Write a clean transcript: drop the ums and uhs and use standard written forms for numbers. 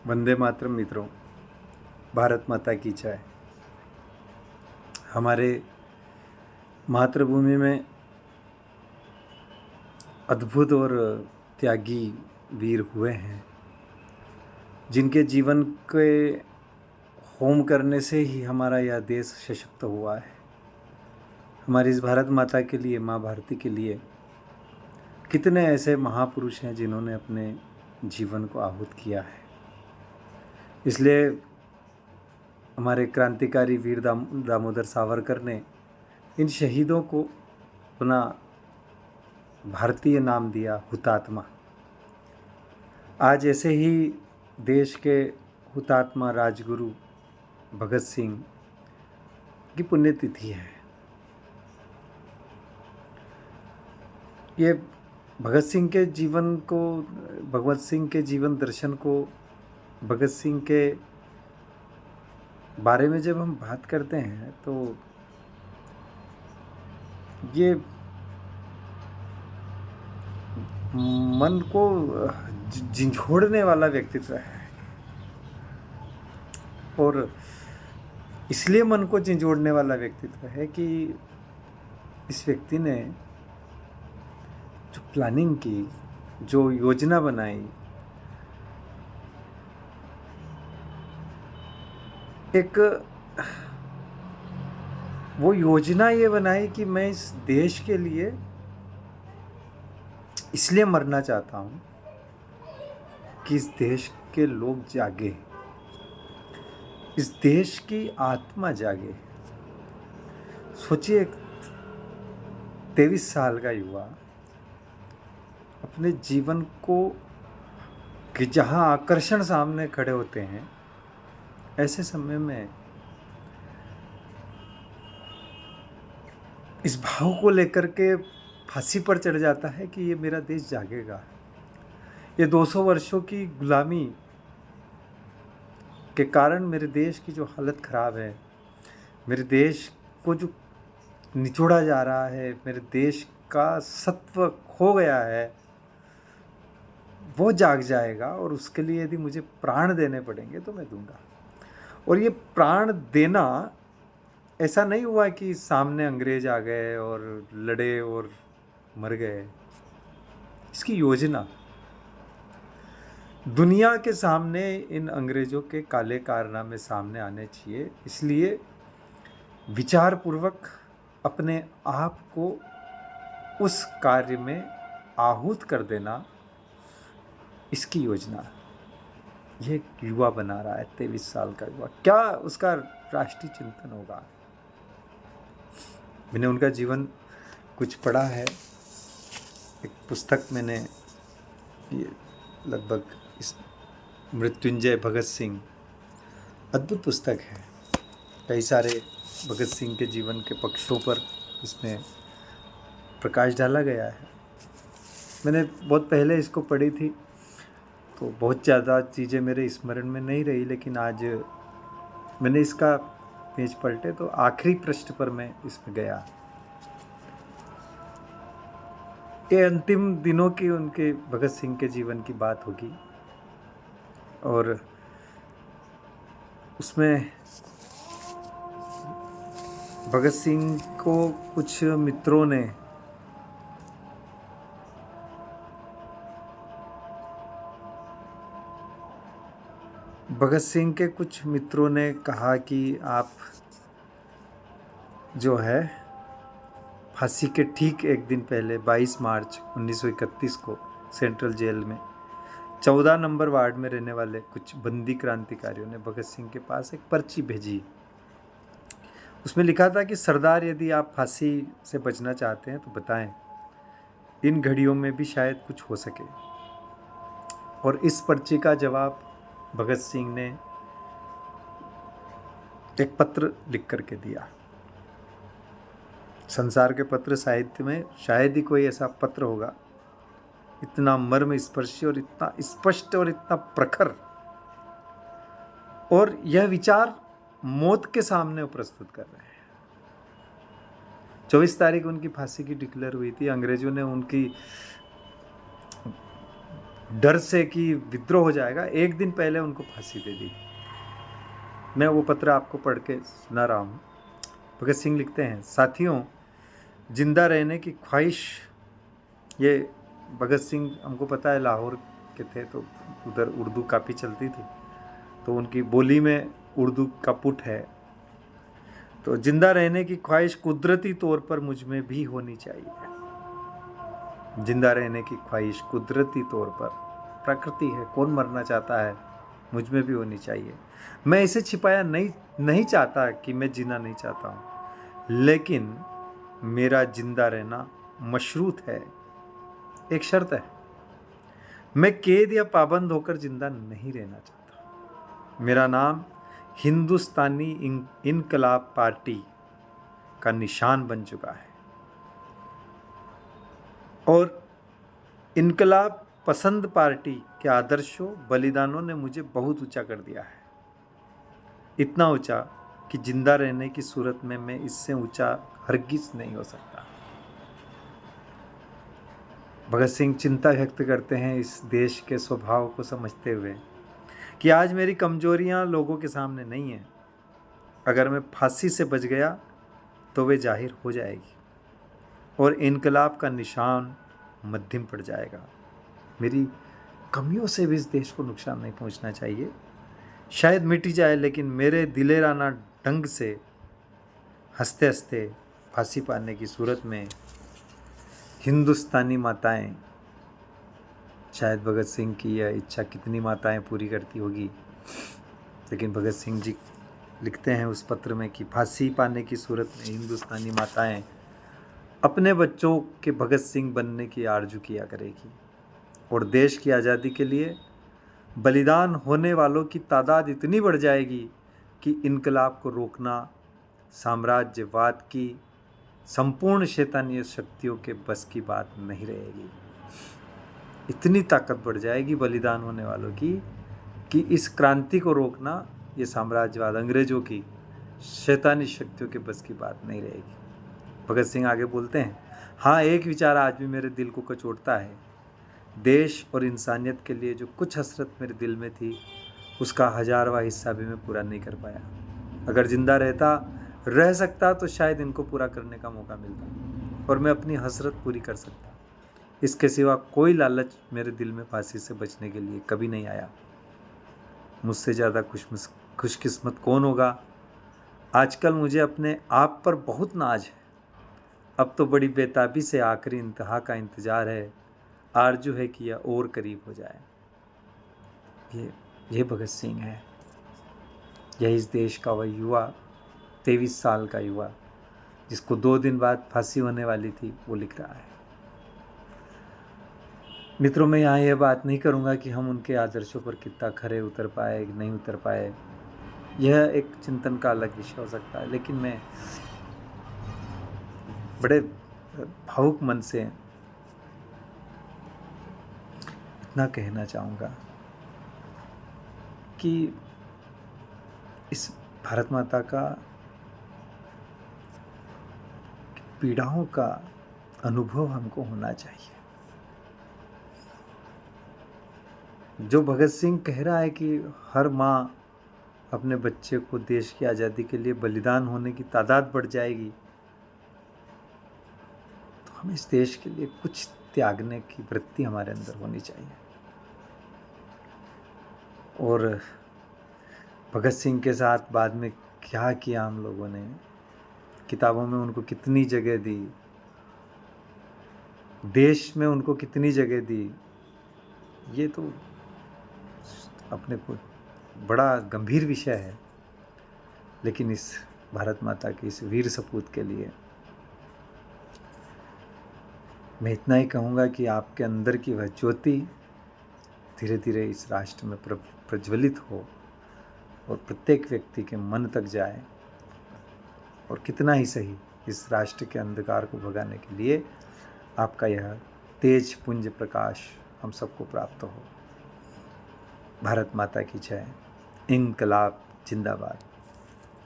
वंदे मातरम मित्रों, भारत माता की जय। हमारे मातृभूमि में अद्भुत और त्यागी वीर हुए हैं, जिनके जीवन के होम करने से ही हमारा यह देश सशक्त हुआ है। हमारी इस भारत माता के लिए, माँ भारती के लिए कितने ऐसे महापुरुष हैं जिन्होंने अपने जीवन को आहूत किया है। इसलिए हमारे क्रांतिकारी वीर दामोदर सावरकर ने इन शहीदों को अपना भारतीय नाम दिया, हुतात्मा। आज ऐसे ही देश के हुतात्मा राजगुरु भगत सिंह की पुण्यतिथि है। ये भगत सिंह के जीवन को, भगवत सिंह के जीवन दर्शन को, भगत सिंह के बारे में जब हम बात करते हैं तो ये मन को झिंझोड़ने वाला व्यक्तित्व है। और इसलिए मन को झिंझोड़ने वाला व्यक्तित्व है कि इस व्यक्ति ने जो प्लानिंग की, जो योजना बनाई, एक वो योजना ये बनाई कि मैं इस देश के लिए इसलिए मरना चाहता हूँ कि इस देश के लोग जागे, इस देश की आत्मा जागे। सोचिए, 23 साल का युवा अपने जीवन को, कि जहाँ आकर्षण सामने खड़े होते हैं, ऐसे समय में इस भाव को लेकर के फांसी पर चढ़ जाता है कि ये मेरा देश जागेगा। ये 200 वर्षों की गुलामी के कारण मेरे देश की जो हालत ख़राब है, मेरे देश को जो निचोड़ा जा रहा है, मेरे देश का सत्व खो गया है, वो जाग जाएगा। और उसके लिए यदि मुझे प्राण देने पड़ेंगे तो मैं दूंगा। और ये प्राण देना ऐसा नहीं हुआ कि सामने अंग्रेज आ गए और लड़े और मर गए। इसकी योजना दुनिया के सामने इन अंग्रेजों के काले कारनामे सामने आने चाहिए। इसलिए विचारपूर्वक अपने आप को उस कार्य में आहूत कर देना, इसकी योजना ये युवा बना रहा है। 23 साल का युवा, क्या उसका राष्ट्रीय चिंतन होगा। मैंने उनका जीवन कुछ पढ़ा है, एक पुस्तक मैंने, ये लगभग इस मृत्युंजय भगत सिंह, अद्भुत पुस्तक है। कई सारे भगत सिंह के जीवन के पक्षों पर इसमें प्रकाश डाला गया है। मैंने बहुत पहले इसको पढ़ी थी तो बहुत ज़्यादा चीज़ें मेरे स्मरण में नहीं रही, लेकिन आज मैंने इसका पेज पलटे तो आखिरी पृष्ठ पर मैं इसमें गया। ये अंतिम दिनों की उनके भगत सिंह के जीवन की बात होगी। और उसमें भगत सिंह को कुछ मित्रों ने कहा कि आप जो है फांसी के ठीक एक दिन पहले 22 मार्च 1931 को सेंट्रल जेल में 14 नंबर वार्ड में रहने वाले कुछ बंदी क्रांतिकारियों ने भगत सिंह के पास एक पर्ची भेजी। उसमें लिखा था कि सरदार, यदि आप फांसी से बचना चाहते हैं तो बताएं, इन घड़ियों में भी शायद कुछ हो सके। और इस पर्ची का जवाब भगत सिंह ने एक पत्र लिख करके दिया। संसार के पत्र साहित्य में शायद ही कोई ऐसा पत्र होगा इतना मर्म स्पर्शी और इतना स्पष्ट और इतना प्रखर। और यह विचार मौत के सामने प्रस्तुत कर रहे हैं। 24 तारीख उनकी फांसी की डिक्लेयर हुई थी। अंग्रेजों ने उनकी डर से कि विद्रोह हो जाएगा, एक दिन पहले उनको फांसी दे दी। मैं वो पत्र आपको पढ़ के सुना रहा हूँ। भगत सिंह लिखते हैं, साथियों, जिंदा रहने की ख्वाहिश, ये भगत सिंह हमको पता है लाहौर के थे, तो उधर उर्दू काफ़ी चलती थी, तो उनकी बोली में उर्दू का पुट है। तो जिंदा रहने की ख्वाहिश कुदरती तौर पर मुझ में भी होनी चाहिए। जिंदा रहने की ख्वाहिश कुदरती तौर पर, प्रकृति है, कौन मरना चाहता है, मुझ में भी होनी चाहिए। मैं इसे छिपाया नहीं चाहता कि मैं जीना नहीं चाहता हूँ, लेकिन मेरा जिंदा रहना मशरूत है, एक शर्त है। मैं कैद या पाबंद होकर जिंदा नहीं रहना चाहता। मेरा नाम हिंदुस्तानी इनकलाब पार्टी का निशान बन चुका है और इनकलाब पसंद पार्टी के आदर्शों, बलिदानों ने मुझे बहुत ऊंचा कर दिया है, इतना ऊंचा कि जिंदा रहने की सूरत में मैं इससे ऊंचा हरगिज नहीं हो सकता। भगत सिंह चिंता व्यक्त करते हैं इस देश के स्वभाव को समझते हुए कि आज मेरी कमजोरियां लोगों के सामने नहीं हैं। अगर मैं फांसी से बच गया तो वे जाहिर हो जाएगी और इनकलाब का निशान मध्यम पड़ जाएगा। मेरी कमियों से भी इस देश को नुकसान नहीं पहुंचना चाहिए। शायद मिट जाए, लेकिन मेरे दिलेराना ढंग से हंसते हंसते फांसी पाने की सूरत में हिंदुस्तानी माताएं, शायद भगत सिंह की यह इच्छा कितनी माताएं पूरी करती होगी, लेकिन भगत सिंह जी लिखते हैं उस पत्र में कि फांसी पाने की सूरत में हिंदुस्तानी माताएं अपने बच्चों के भगत सिंह बनने की आरजू किया करेगी और देश की आज़ादी के लिए बलिदान होने वालों की तादाद इतनी बढ़ जाएगी कि इनकलाब को रोकना साम्राज्यवाद की संपूर्ण शैतानी शक्तियों के बस की बात नहीं रहेगी। इतनी ताकत बढ़ जाएगी बलिदान होने वालों की कि इस क्रांति को रोकना, ये साम्राज्यवाद अंग्रेजों की शैतानी शक्तियों के बस की बात नहीं रहेगी। भगत सिंह आगे बोलते हैं, हाँ, एक विचार आज भी मेरे दिल को कचोटता है। देश और इंसानियत के लिए जो कुछ हसरत मेरे दिल में थी, उसका 1000वां हिस्सा भी मैं पूरा नहीं कर पाया। अगर जिंदा रह सकता तो शायद इनको पूरा करने का मौका मिलता और मैं अपनी हसरत पूरी कर सकता। इसके सिवा कोई लालच मेरे दिल में फांसी से बचने के लिए कभी नहीं आया। मुझसे ज़्यादा खुशकिस्मत कौन होगा। आजकल मुझे अपने आप पर बहुत नाज है। अब तो बड़ी बेताबी से आखिरी इंतहा का इंतज़ार है। आरजू है कि यह और करीब हो जाए। ये भगत सिंह है। यह इस देश का वह युवा, 23 साल का युवा, जिसको 2 दिन बाद फांसी होने वाली थी, वो लिख रहा है। मित्रों, मैं यहाँ यह बात नहीं करूँगा कि हम उनके आदर्शों पर कितना खरे उतर पाए कि नहीं उतर पाए। यह एक चिंतन का अलग विषय हो सकता है, लेकिन मैं बड़े भावुक मन से इतना कहना चाहूँगा कि इस भारत माता का पीड़ाओं का अनुभव हमको होना चाहिए। जो भगत सिंह कह रहा है कि हर माँ अपने बच्चे को देश की आज़ादी के लिए बलिदान होने की तादाद बढ़ जाएगी, तो हमें इस देश के लिए कुछ त्यागने की वृत्ति हमारे अंदर होनी चाहिए। और भगत सिंह के साथ बाद में क्या किया हम लोगों ने, किताबों में उनको कितनी जगह दी, देश में उनको कितनी जगह दी, ये तो अपने को बड़ा गंभीर विषय है। लेकिन इस भारत माता की इस वीर सपूत के लिए मैं इतना ही कहूँगा कि आपके अंदर की वह ज्योति धीरे धीरे इस राष्ट्र में प्रज्वलित हो और प्रत्येक व्यक्ति के मन तक जाए और कितना ही सही इस राष्ट्र के अंधकार को भगाने के लिए आपका यह तेज पुंज प्रकाश हम सबको प्राप्त हो। भारत माता की जय। इनकलाब जिंदाबाद।